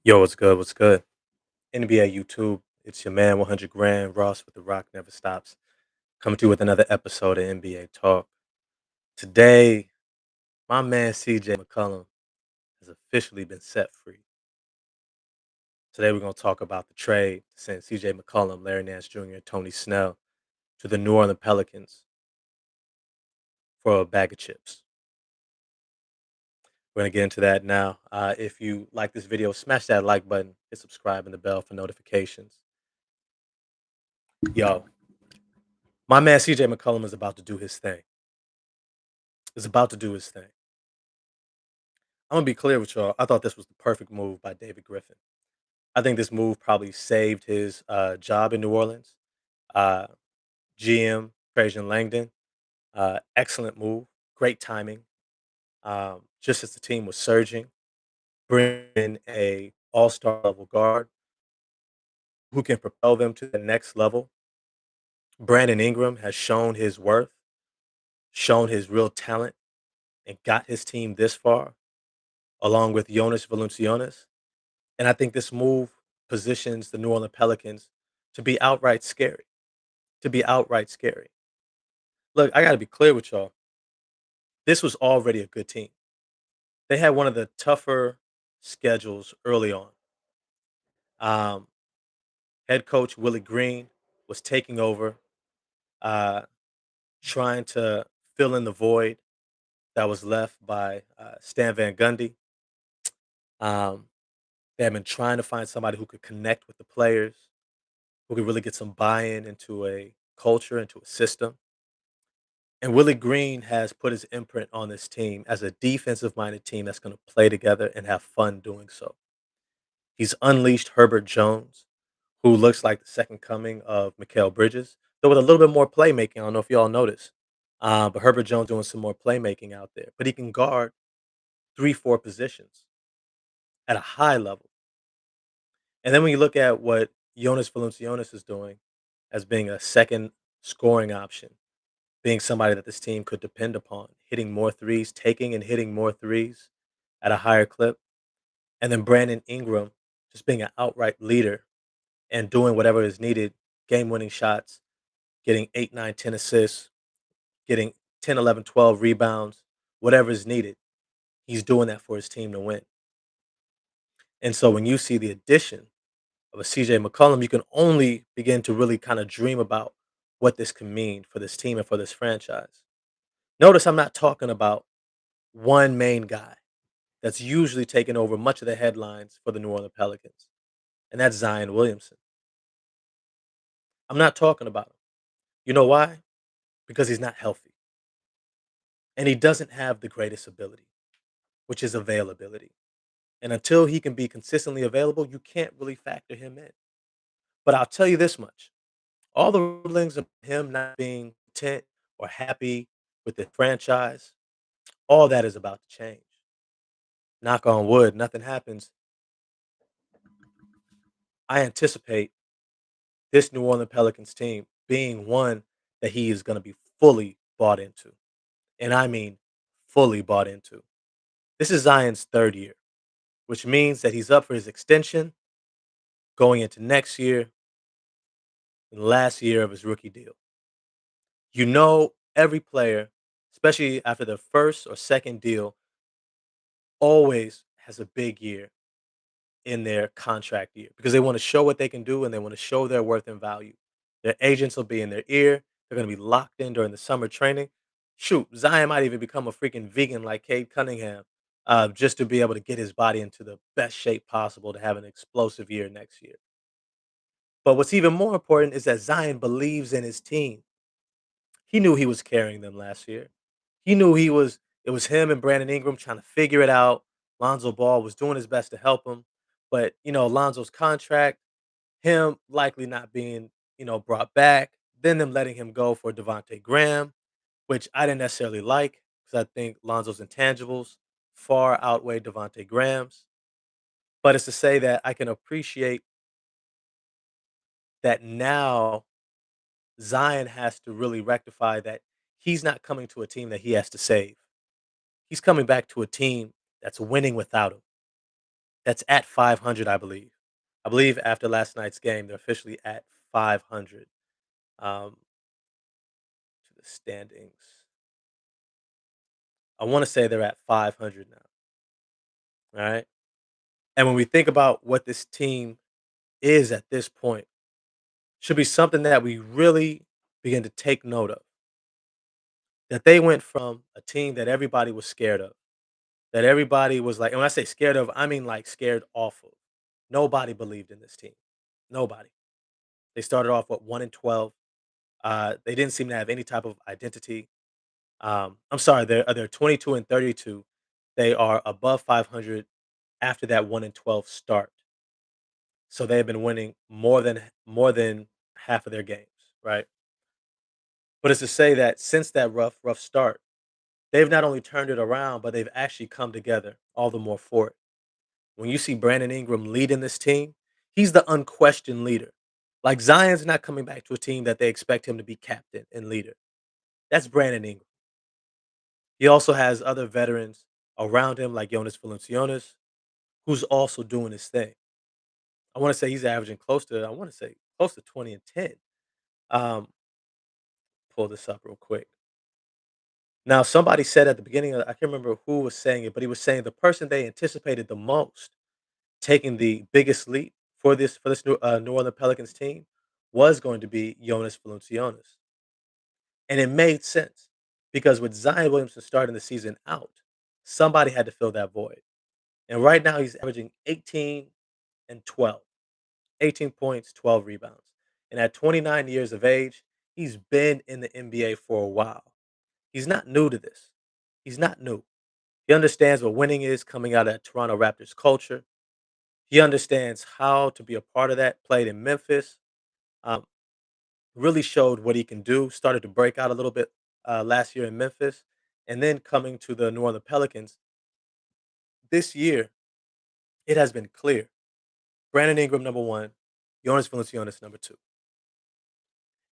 Yo, what's good? What's good? NBA YouTube. It's your man, 100 Grand Ross with the Rock Never Stops. Coming to you with another episode of NBA Talk. Today, my man CJ McCollum has officially been set free. Today, we're going to talk about the trade to send CJ McCollum, Larry Nance Jr., and Tony Snell to the New Orleans Pelicans for a bag of chips. We're going to get into that now. If you like this video, smash that like button, hit subscribe and the bell for notifications. Yo, my man CJ McCollum is about to do his thing. Is about to do his thing. I'm gonna be clear with y'all. I thought this was the perfect move by David Griffin. I think this move probably saved his job in New Orleans. Uh, GM Trajan Langdon, excellent move, great timing. Just as the team was surging, bring in a all-star level guard who can propel them to the next level. Brandon Ingram has shown his worth, shown his real talent, and got his team this far, along with Jonas Valanciunas. And I think this move positions the New Orleans Pelicans to be outright scary. To be outright scary. Look, I got to be clear with y'all. This was already a good team. They had one of the tougher schedules early on. Um, Head coach Willie Green was taking over, uh, trying to fill in the void that was left by Stan Van Gundy. Um, they had been trying to find somebody who could connect with the players, who could really get some buy-in into a culture, into a system. And Willie Green has put his imprint on this team as a defensive minded team that's going to play together and have fun doing so. He's unleashed Herbert Jones, who looks like the second coming of Mikal Bridges, though with a little bit more playmaking. I don't know if y'all noticed, but Herbert Jones doing some more playmaking out there. But he can guard 3, 4 positions at a high level. And then when you look at what Jonas Valanciunas is doing as being a second scoring option, being somebody that this team could depend upon, hitting more threes, taking and hitting more threes at a higher clip. And then Brandon Ingram just being an outright leader and doing whatever is needed, game winning shots, getting 8, 9, 10 assists, getting 10, 11, 12 rebounds, whatever is needed. He's doing that for his team to win. And so when you see the addition of a CJ McCollum, you can only begin to really kind of dream about what this can mean for this team and for this franchise. Notice I'm not talking about one main guy that's usually taken over much of the headlines for the New Orleans Pelicans, and that's Zion Williamson. I'm not talking about him. You know why? Because he's not healthy. And he doesn't have the greatest ability, which is availability. And until he can be consistently available, you can't really factor him in. But I'll tell you this much, all the rumblings of him not being content or happy with the franchise, all that is about to change. Knock on wood, nothing happens. I anticipate this New Orleans Pelicans team being one that he is going to be fully bought into. And I mean fully bought into. This is Zion's third year, which means that he's up for his extension going into next year and last year of his rookie deal. You know, every player, especially after the first or second deal, always has a big year in their contract year because they want to show what they can do and they want to show their worth and value. Their agents will be in their ear. They're going to be locked in during the summer training. Shoot, Zion might even become a freaking vegan like Cade Cunningham just to be able to get his body into the best shape possible to have an explosive year next year. But what's even more important is that Zion believes in his team. He knew he was carrying them last year. He knew it was him and Brandon Ingram trying to figure it out. Lonzo Ball was doing his best to help him. But, Lonzo's contract, him likely not being, brought back, then them letting him go for Devontae Graham, which I didn't necessarily like because I think Lonzo's intangibles far outweigh Devontae Graham's. But it's to say that I can appreciate that now Zion has to really rectify that he's not coming to a team that he has to save. He's coming back to a team that's winning without him. that's at 500, I believe. I believe after last night's game, they're officially at 500. To the standings. I want to say they're at 500 now. All right. And when we think about what this team is at this point, should be something that we really begin to take note of. That they went from a team that everybody was scared of, that everybody was like, and when I say scared of, I mean like scared off of. Nobody believed in this team. Nobody. They started off with 1-12. They didn't seem to have any type of identity. I'm sorry, they're 22-32. They are above 500 after that 1-12 start. So they have been winning more than half of their games, right? But it's to say that since that rough start, they've not only turned it around, but they've actually come together all the more for it. When you see Brandon Ingram leading this team, he's the unquestioned leader. Like Zion's not coming back to a team that they expect him to be captain and leader. That's Brandon Ingram. He also has other veterans around him, like Jonas Valanciunas, who's also doing his thing. I want to say he's averaging I want to say close to 20 and 10. Um, pull this up real quick. Now, somebody said at the beginning, I can't remember who was saying it, but he was saying the person they anticipated the most taking the biggest leap for this New Orleans Pelicans team was going to be Jonas Valanciunas, and it made sense because with Zion Williamson starting the season out, somebody had to fill that void, and right now he's averaging 18 and 12, 18 points, 12 rebounds, and at 29 years of age, he's been in the NBA for a while. He's not new to this. He's not new. He understands what winning is coming out of that Toronto Raptors culture. He understands how to be a part of that. Played in Memphis, um, really showed what he can do. Started to break out a little bit last year in Memphis, and then coming to the New Orleans Pelicans this year, it has been clear. Brandon Ingram number one, Jonas Valanciunas number two,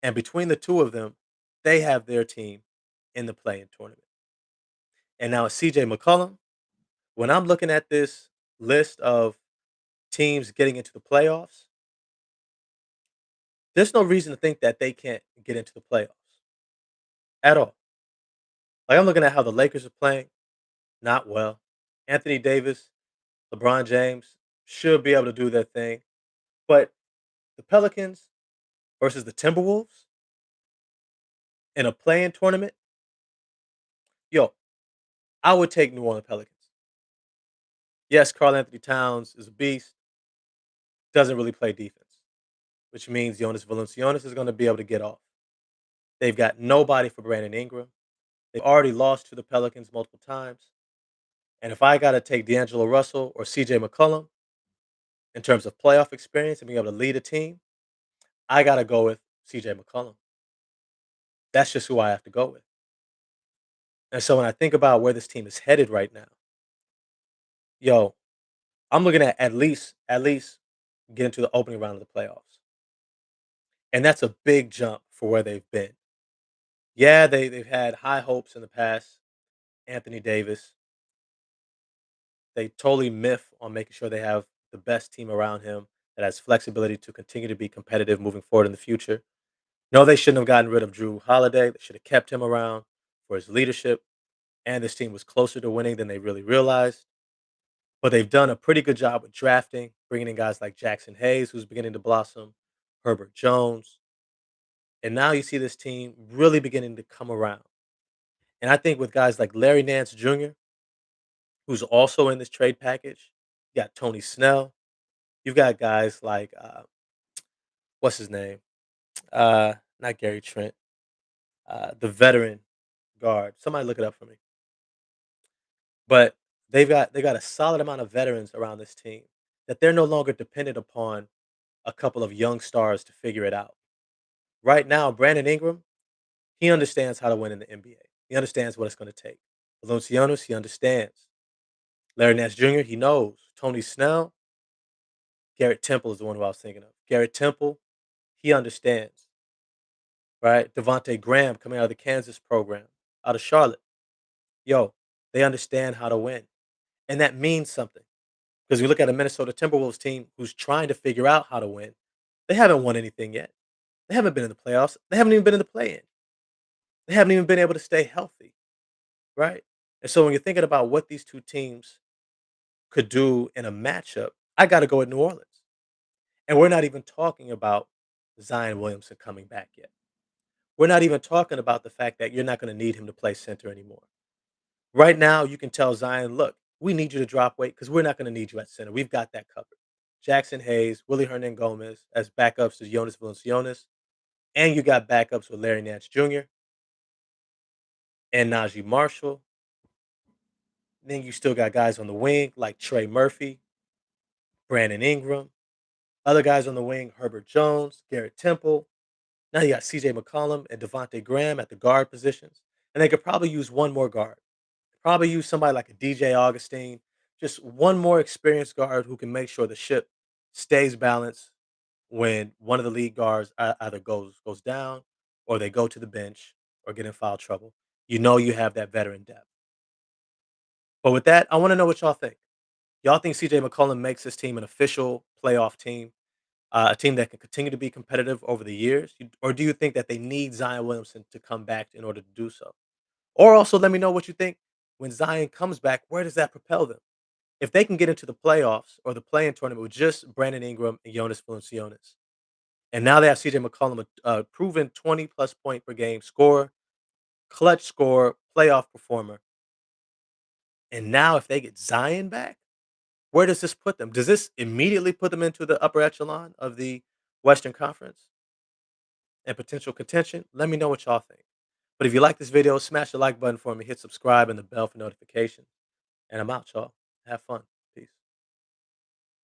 and between the two of them, they have their team in the play-in tournament. And now it's CJ McCollum. When I'm looking at this list of teams getting into the playoffs, there's no reason to think that they can't get into the playoffs at all. Like I'm looking at how the Lakers are playing, not well. Anthony Davis, LeBron James should be able to do their thing. But the Pelicans versus the Timberwolves in a playing tournament, yo, I would take New Orleans Pelicans. Yes, Carl Anthony Towns is a beast, doesn't really play defense, which means Jonas Valanciunas is going to be able to get off. They've got nobody for Brandon Ingram. They've already lost to the Pelicans multiple times. And if I got to take D'Angelo Russell or CJ McCollum in terms of playoff experience and being able to lead a team, I got to go with CJ McCollum. That's just who I have to go with. And so when I think about where this team is headed right now, yo, I'm looking at least get into the opening round of the playoffs. And that's a big jump for where they've been. Yeah, they've had high hopes in the past. Anthony Davis, they totally miff on making sure they have the best team around him that has flexibility to continue to be competitive moving forward in the future. No, they shouldn't have gotten rid of Drew Holiday. They should have kept him around for his leadership. And this team was closer to winning than they really realized. But they've done a pretty good job with drafting, bringing in guys like Jackson Hayes, who's beginning to blossom, Herbert Jones. And now you see this team really beginning to come around. And I think with guys like Larry Nance Jr., who's also in this trade package, you got Tony Snell. You've got guys like, what's his name? Not Gary Trent, the veteran guard. Somebody look it up for me. But they got a solid amount of veterans around this team that they're no longer dependent upon a couple of young stars to figure it out. Right now, Brandon Ingram, he understands how to win in the NBA. He understands what it's going to take. Valenciunas, he understands. Larry Nance Jr., he knows. Tony Snell, Garrett Temple is the one who I was thinking of. Garrett Temple, he understands. Right? Devontae Graham coming out of the Kansas program, out of Charlotte. Yo, they understand how to win. And that means something. Because you look at a Minnesota Timberwolves team who's trying to figure out how to win, they haven't won anything yet. They haven't been in the playoffs. They haven't even been in the play-in. They haven't even been able to stay healthy, right? And so when you're thinking about what these 2 teams could do in a matchup, I gotta go with New Orleans. And we're not even talking about Zion Williamson coming back yet. We're not even talking about the fact that you're not gonna need him to play center anymore. Right now, you can tell Zion, "Look, we need you to drop weight because we're not gonna need you at center. We've got that covered." Jackson Hayes, Willie Hernangomez as backups to Jonas Valanciunas, and you got backups with Larry Nance Jr. and Najee Marshall. Then you still got guys on the wing like Trey Murphy, Brandon Ingram, other guys on the wing, Herbert Jones, Garrett Temple. Now you got CJ McCollum and Devontae Graham at the guard positions. And they could probably use one more guard. Probably use somebody like a DJ Augustine, just one more experienced guard who can make sure the ship stays balanced when one of the lead guards either goes down or they go to the bench or get in foul trouble. You know you have that veteran depth. But with that, I want to know what y'all think. Y'all think CJ McCollum makes this team an official playoff team, a team that can continue to be competitive over the years? Or do you think that they need Zion Williamson to come back in order to do so? Or also let me know what you think when Zion comes back, where does that propel them? If they can get into the playoffs or the play-in tournament with just Brandon Ingram and Jonas Valanciunas, and now they have CJ McCollum, a proven 20 plus point per game scorer, clutch scorer, playoff performer. And now if they get Zion back, where does this put them? Does this immediately put them into the upper echelon of the Western Conference and potential contention? Let me know what y'all think. But if you like this video, smash the like button for me, hit subscribe and the bell for notifications. And I'm out, y'all. Have fun.